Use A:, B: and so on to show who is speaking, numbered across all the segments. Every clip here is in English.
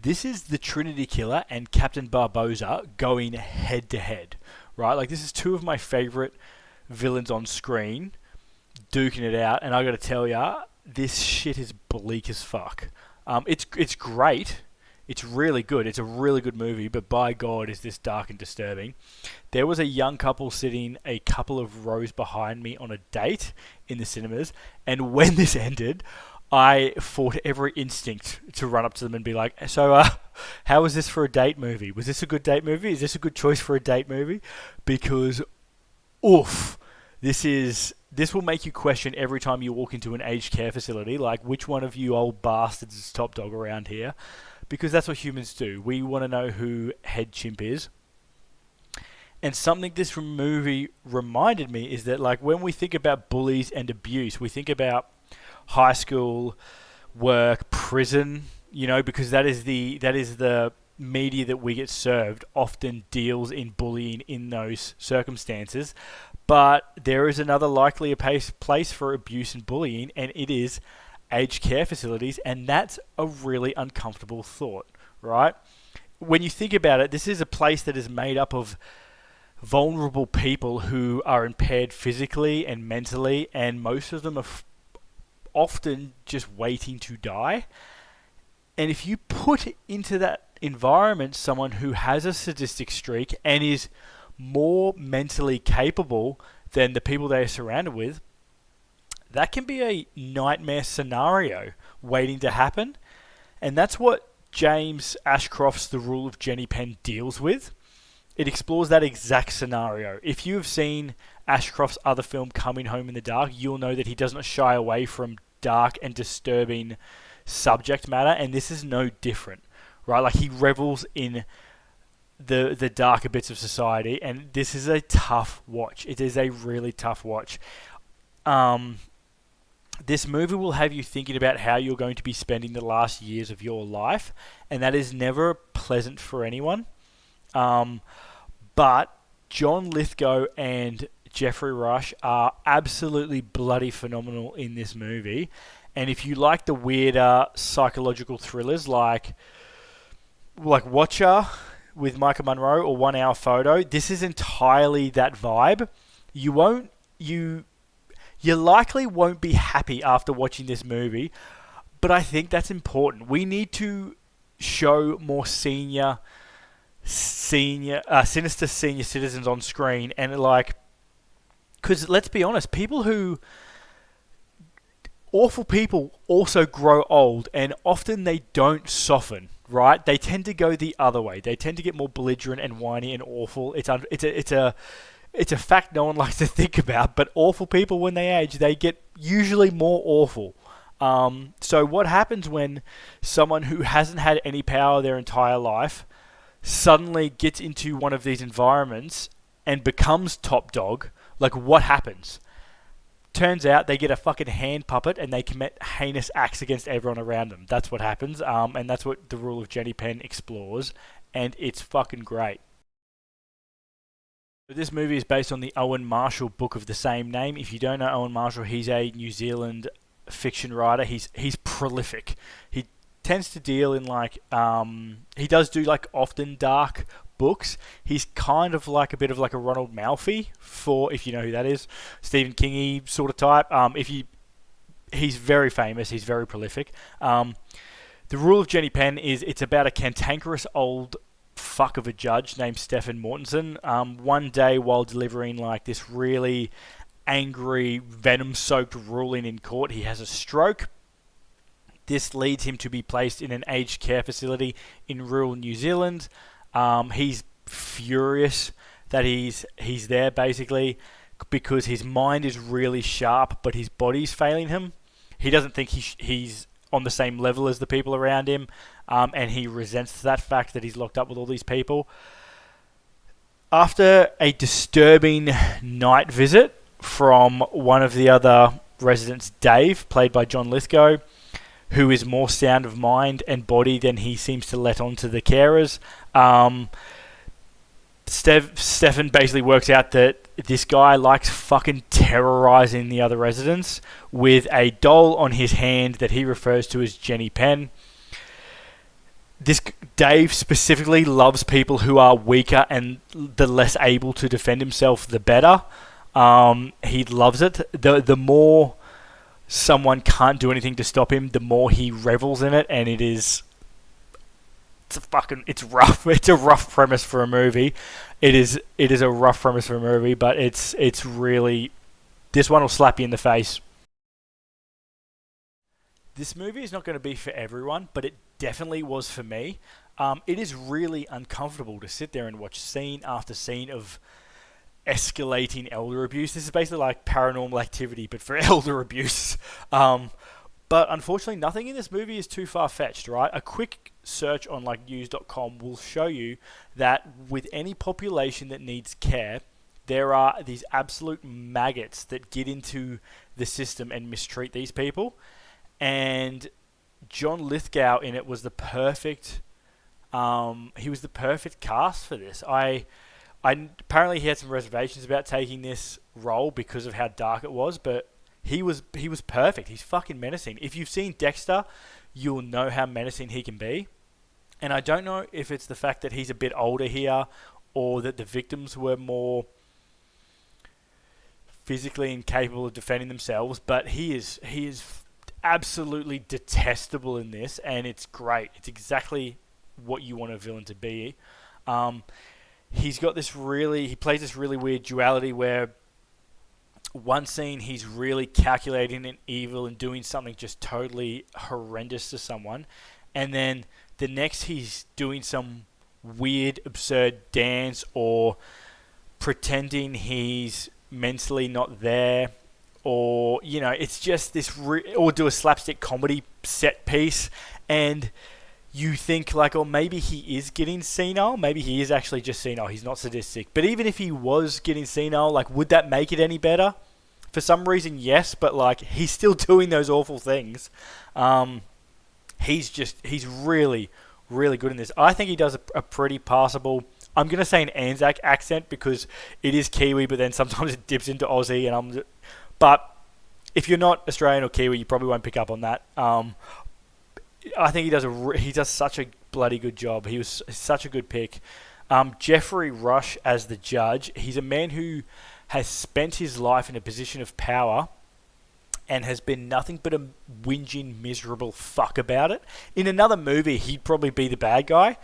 A: This is the Trinity Killer and Captain Barboza going head to head, right? Like, this is two of my favorite villains on screen duking it out, and I got to tell ya, this shit is bleak as fuck. It's great. It's really good. It's a really good movie, but by God, is this dark and disturbing. There was a young couple sitting a couple of rows behind me on a date in the cinemas, and when this ended, I fought every instinct to run up to them and be like, so, how was this for a date movie? Was this a good date movie? Is this a good choice for a date movie? Because, oof, this will make you question every time you walk into an aged care facility, like, which one of you old bastards is top dog around here? Because that's what humans do. We want to know who head chimp is. And something this movie reminded me is that, like, when we think about bullies and abuse, we think about high school, work, prison, because that is the media that we get served often deals in bullying in those circumstances. But there is another likely place for abuse and bullying, and it is aged care facilities, and that's a really uncomfortable thought, right? When you think about it, this is a place that is made up of vulnerable people who are impaired physically and mentally, and most of them are often just waiting to die. And if you put into that environment someone who has a sadistic streak and is more mentally capable than the people they are surrounded with, that can be a nightmare scenario waiting to happen. And that's what James Ashcroft's The Rule of Jenny Penn deals with. It explores that exact scenario. If you have seen Ashcroft's other film, Coming Home in the Dark, you'll know that he does not shy away from dark and disturbing subject matter, and this is no different, right? Like, he revels in the darker bits of society, and this is a tough watch. It is a really tough watch. This movie will have you thinking about how you're going to be spending the last years of your life, and that is never pleasant for anyone. But John Lithgow and Geoffrey Rush are absolutely bloody phenomenal in this movie. And if you like the weirder psychological thrillers like Watcher with Micah Monroe or 1 Hour Photo, this is entirely that vibe. You likely won't be happy after watching this movie, but I think that's important. We need to show more sinister senior citizens on screen, and because let's be honest, awful people also grow old, and often they don't soften, right? They tend to go the other way. They tend to get more belligerent and whiny and awful. It's a fact no one likes to think about, but awful people, when they age, they get usually more awful. So what happens when someone who hasn't had any power their entire life suddenly gets into one of these environments and becomes top dog? Like, what happens? Turns out they get a fucking hand puppet and they commit heinous acts against everyone around them. That's what happens, and that's what The Rule of Jenny Penn explores, and it's fucking great. This movie is based on the Owen Marshall book of the same name. If you don't know Owen Marshall, he's a New Zealand fiction writer. He's prolific. He tends to deal in he does do often dark books. He's kind of like a bit of like a Ronald Malfi, if you know who that is, Stephen Kingy sort of type. He's very famous. He's very prolific. The Rule of Jenny Penn it's about a cantankerous old fuck of a judge named Stephen Mortensen. One day while delivering this really angry, venom-soaked ruling in court, he has a stroke. This leads him to be placed in an aged care facility in rural New Zealand. He's furious that he's there, basically, because his mind is really sharp, but his body's failing him. He doesn't think he's on the same level as the people around him, and he resents that fact that he's locked up with all these people. After a disturbing night visit from one of the other residents, Dave, played by John Lithgow, who is more sound of mind and body than he seems to let on to the carers, Stefan basically works out that this guy likes fucking terrorizing the other residents with a doll on his hand that he refers to as Jenny Penn. this Dave specifically loves people who are weaker, and the less able to defend himself, the better. He loves it. The more someone can't do anything to stop him, the more he revels in it, and it's rough. It's a rough premise for a movie. It is a rough premise for a movie, but it's really, this one will slap you in the face. This movie is not going to be for everyone, but it definitely was for me. It is really uncomfortable to sit there and watch scene after scene of escalating elder abuse. This is basically like Paranormal Activity, but for elder abuse. But unfortunately, nothing in this movie is too far-fetched, right? A quick search on like news.com will show you that with any population that needs care, there are these absolute maggots that get into the system and mistreat these people. And John Lithgow in it was the perfect. He was the perfect cast for this. I apparently he had some reservations about taking this role because of how dark it was, but he was perfect. He's fucking menacing. If you've seen Dexter, you'll know how menacing he can be. And I don't know if it's the fact that he's a bit older here, or that the victims were more physically incapable of defending themselves, but he is absolutely detestable in this, and it's great. It's exactly what you want a villain to be. He plays this really weird duality where one scene he's really calculating and evil and doing something just totally horrendous to someone, and then the next he's doing some weird, absurd dance or pretending he's mentally not there, or it's just this or do a slapstick comedy set piece, and you think like, oh, maybe he is getting senile, maybe he is actually just senile, he's not sadistic. But even if he was getting senile, like, would that make it any better? For some reason, yes, but like, he's still doing those awful things. He's really, really good in this. I think he does a pretty passable, I'm going to say an Anzac accent because it is Kiwi, but then sometimes it dips into Aussie, but if you're not Australian or Kiwi, you probably won't pick up on that. I think he does such a bloody good job. He was such a good pick. Geoffrey Rush as the judge. He's a man who has spent his life in a position of power and has been nothing but a whinging, miserable fuck about it. In another movie, he'd probably be the bad guy,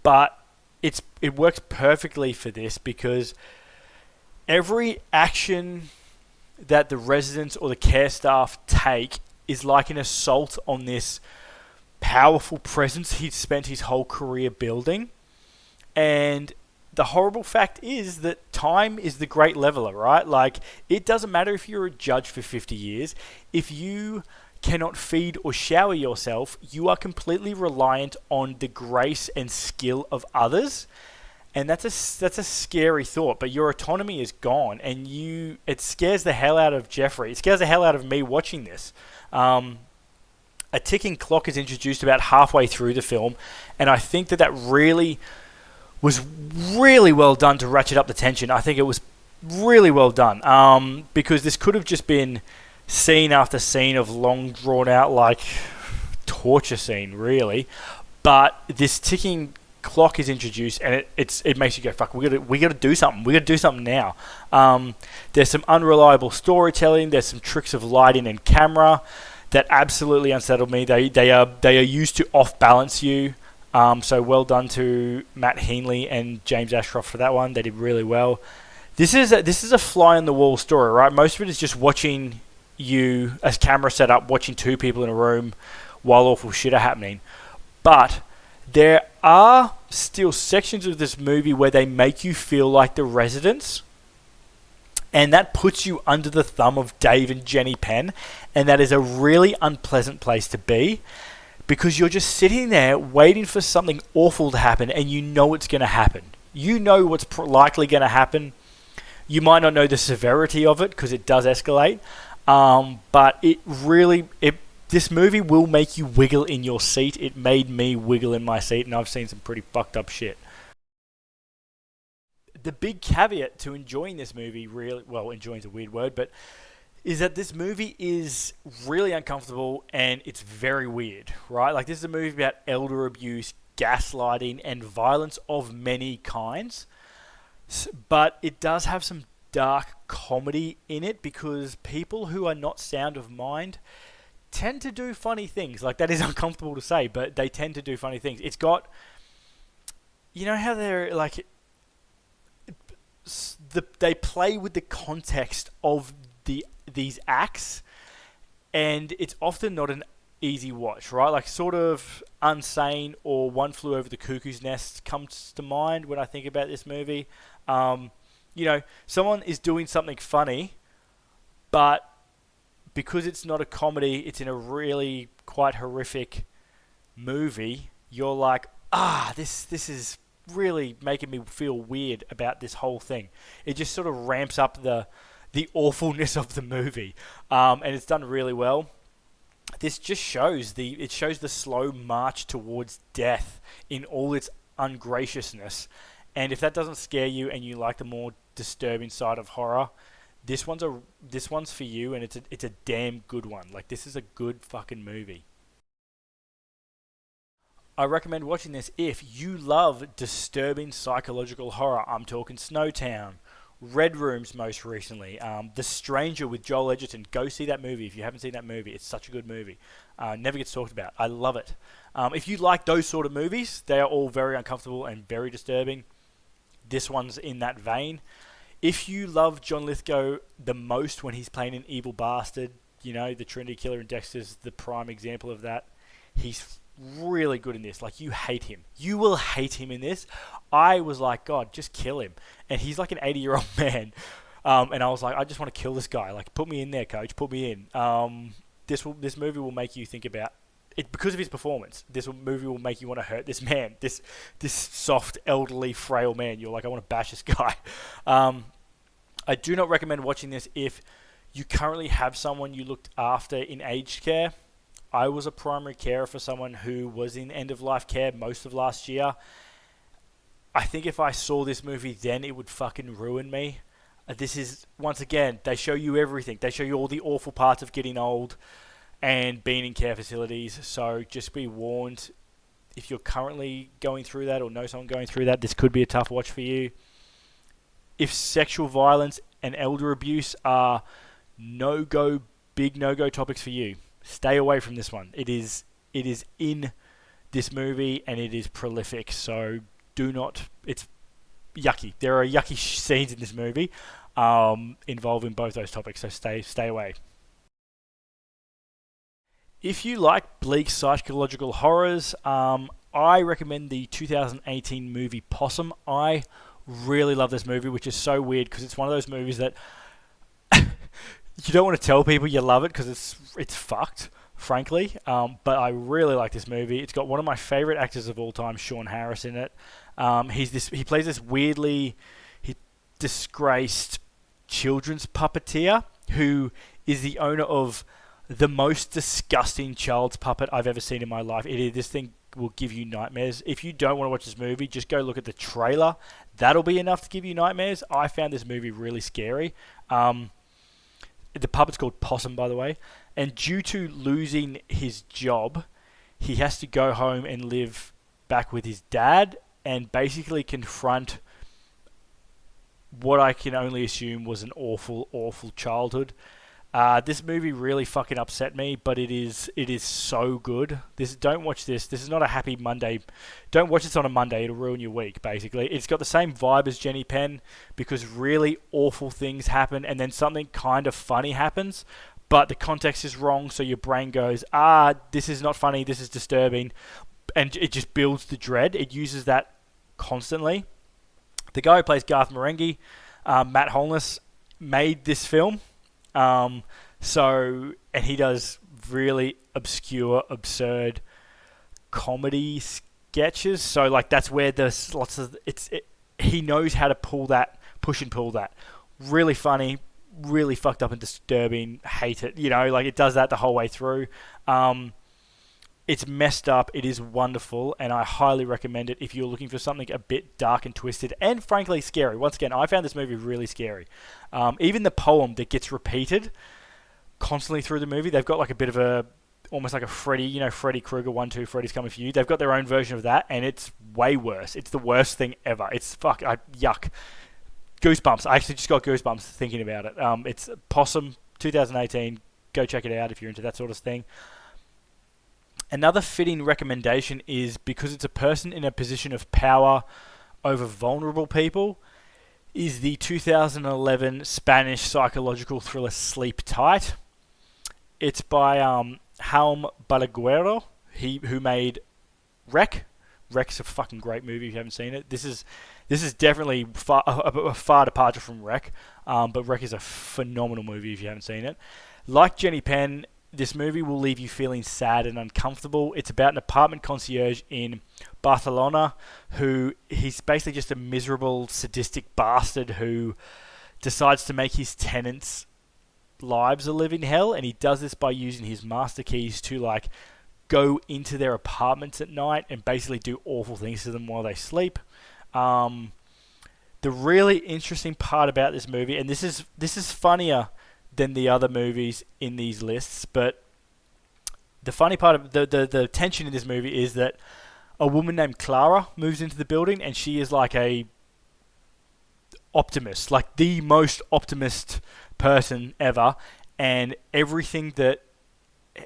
A: but it works perfectly for this because every action that the residents or the care staff take is like an assault on this powerful presence he'd spent his whole career building. And the horrible fact is that time is the great leveler, right? Like, it doesn't matter if you're a judge for 50 years. If you cannot feed or shower yourself, you are completely reliant on the grace and skill of others. And that's a scary thought, but your autonomy is gone, and it scares the hell out of Geoffrey. It scares the hell out of me watching this. A ticking clock is introduced about halfway through the film, and I think that really was really well done to ratchet up the tension. I think it was really well done, because this could have just been scene after scene of long drawn out like torture scene, really. But this ticking clock is introduced, and it makes you go, fuck, we gotta do something. We gotta do something now. There's some unreliable storytelling. There's some tricks of lighting and camera that absolutely unsettled me. They are used to off balance you. So well done to Matt Heaney and James Ashcroft for that one. They did really well. This is a fly on the wall story, right? Most of it is just watching you as camera set up, watching two people in a room while awful shit are happening. But there are still sections of this movie where they make you feel like the residents, and that puts you under the thumb of Dave and Jenny Penn, and that is a really unpleasant place to be, because you're just sitting there waiting for something awful to happen, and you know it's going to happen. You know what's likely going to happen. You might not know the severity of it because it does escalate, but this movie will make you wiggle in your seat. It made me wiggle in my seat, and I've seen some pretty fucked up shit. The big caveat to enjoying this movie, enjoying is a weird word, but is that this movie is really uncomfortable and it's very weird, right? Like, this is a movie about elder abuse, gaslighting, and violence of many kinds. But it does have some dark comedy in it because people who are not sound of mind tend to do funny things. Like, that is uncomfortable to say, but they tend to do funny things. It's got, you know how they're like, they play with the context of these acts, and it's often not an easy watch, right? Like, sort of Unsane or One Flew Over the Cuckoo's Nest comes to mind when I think about this movie. You know, someone is doing something funny, but because it's not a comedy, it's in a really quite horrific movie, you're like, this is really making me feel weird about this whole thing. It just sort of ramps up the awfulness of the movie, and it's done really well. This just shows the slow march towards death in all its ungraciousness. And if that doesn't scare you and you like the more disturbing side of horror, this one's for you, and it's a damn good one. Like, this is a good fucking movie. I recommend watching this if you love disturbing psychological horror. I'm talking Snowtown, Red Rooms most recently, The Stranger with Joel Edgerton. Go see that movie if you haven't seen that movie. It's such a good movie. Never gets talked about. I love it. If you like those sort of movies, they are all very uncomfortable and very disturbing. This one's in that vein. If you love John Lithgow the most when he's playing an evil bastard, you know, the Trinity Killer in Dexter's the prime example of that. He's really good in this. Like, you hate him. You will hate him in this. I was like, God, just kill him. And he's like an 80-year-old man. And I was like, I just want to kill this guy. Like, put me in there, coach. Put me in. This movie will make you think about it because of his performance. This movie will make you want to hurt this man. This soft, elderly, frail man. You're like, I want to bash this guy. I do not recommend watching this if you currently have someone you looked after in aged care. I was a primary carer for someone who was in end-of-life care most of last year. I think if I saw this movie then, it would fucking ruin me. This is, once again, they show you everything. They show you all the awful parts of getting old and being in care facilities. So just be warned, if you're currently going through that or know someone going through that, this could be a tough watch for you. If sexual violence and elder abuse are big no-go topics for you, stay away from this one. It is in this movie and it is prolific, so do not. It's yucky. There are yucky scenes in this movie involving both those topics, so stay away. If you like bleak psychological horrors, I recommend the 2018 movie Possum. I really love this movie, which is so weird because it's one of those movies that you don't want to tell people you love it because it's fucked, frankly. But I really like this movie. It's got one of my favorite actors of all time, Sean Harris, in it. He plays this weirdly disgraced children's puppeteer who is the owner of the most disgusting child's puppet I've ever seen in my life. This thing will give you nightmares. If you don't want to watch this movie, just go look at the trailer. That'll be enough to give you nightmares. I found this movie really scary. The puppet's called Possum, by the way. And due to losing his job, he has to go home and live back with his dad and basically confront what I can only assume was an awful, awful childhood. This movie really fucking upset me, but it is so good. Don't watch this. This is not a happy Monday. Don't watch this on a Monday. It'll ruin your week, basically. It's got the same vibe as Jenny Penn because really awful things happen and then something kind of funny happens, but the context is wrong, so your brain goes, this is not funny, this is disturbing, and it just builds the dread. It uses that constantly. The guy who plays Garth Marenghi, Matt Holness, made this film. And he does really obscure, absurd comedy sketches. So like that's where there's lots of he knows how to push and pull that. Really funny, really fucked up and disturbing. Hate it. Like it does that the whole way through. It's messed up. It is wonderful, and I highly recommend it if you're looking for something a bit dark and twisted and frankly scary. Once again, I found this movie really scary. Even the poem that gets repeated constantly through the movie, they've got like a bit of almost like a Freddy, Freddy Krueger 1-2, Freddy's Coming for You. They've got their own version of that, and it's way worse. It's the worst thing ever. It's yuck. Goosebumps. I actually just got goosebumps thinking about it. It's Possum, 2018. Go check it out if you're into that sort of thing. Another fitting recommendation is, because it's a person in a position of power over vulnerable people, is the 2011 Spanish psychological thriller Sleep Tight. It's by Jaume Balaguero, who made Wreck. Wreck's a fucking great movie if you haven't seen it. This is definitely a far departure from Wreck, but Wreck is a phenomenal movie if you haven't seen it. Like Jenny Penn, this movie will leave you feeling sad and uncomfortable. It's about an apartment concierge in Barcelona he's basically just a miserable, sadistic bastard who decides to make his tenants' lives a living hell, and he does this by using his master keys to go into their apartments at night and basically do awful things to them while they sleep. The really interesting part about this movie, and this is funnier than the other movies in these lists, but the funny part of the tension in this movie is that a woman named Clara moves into the building, and she is like a optimist, like the most optimist person ever, and everything that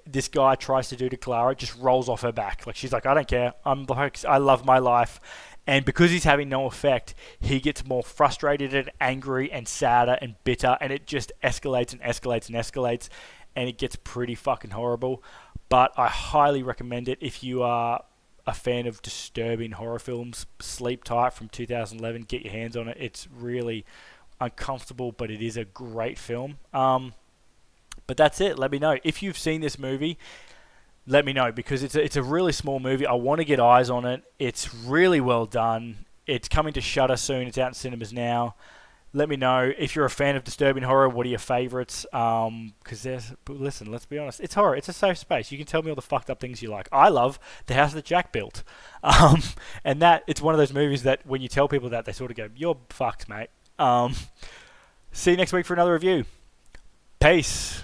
A: this guy tries to do to Clara just rolls off her back. Like, she's like, I don't care, I love my life. And because he's having no effect, he gets more frustrated and angry and sadder and bitter, and it just escalates and escalates and escalates, and it gets pretty fucking horrible. But I highly recommend it if you are a fan of disturbing horror films. Sleep Tight from 2011, get your hands on it. It's really uncomfortable, but it is a great film. But that's it. Let me know if you've seen this movie. Let me know, because it's a really small movie. I want to get eyes on it. It's really well done. It's coming to Shudder soon. It's out in cinemas now. Let me know if you're a fan of disturbing horror. What are your favourites? Because listen, let's be honest. It's horror. It's a safe space. You can tell me all the fucked up things you like. I love The House That Jack Built, and it's one of those movies that when you tell people that, they sort of go, "You're fucked, mate." See you next week for another review. Peace.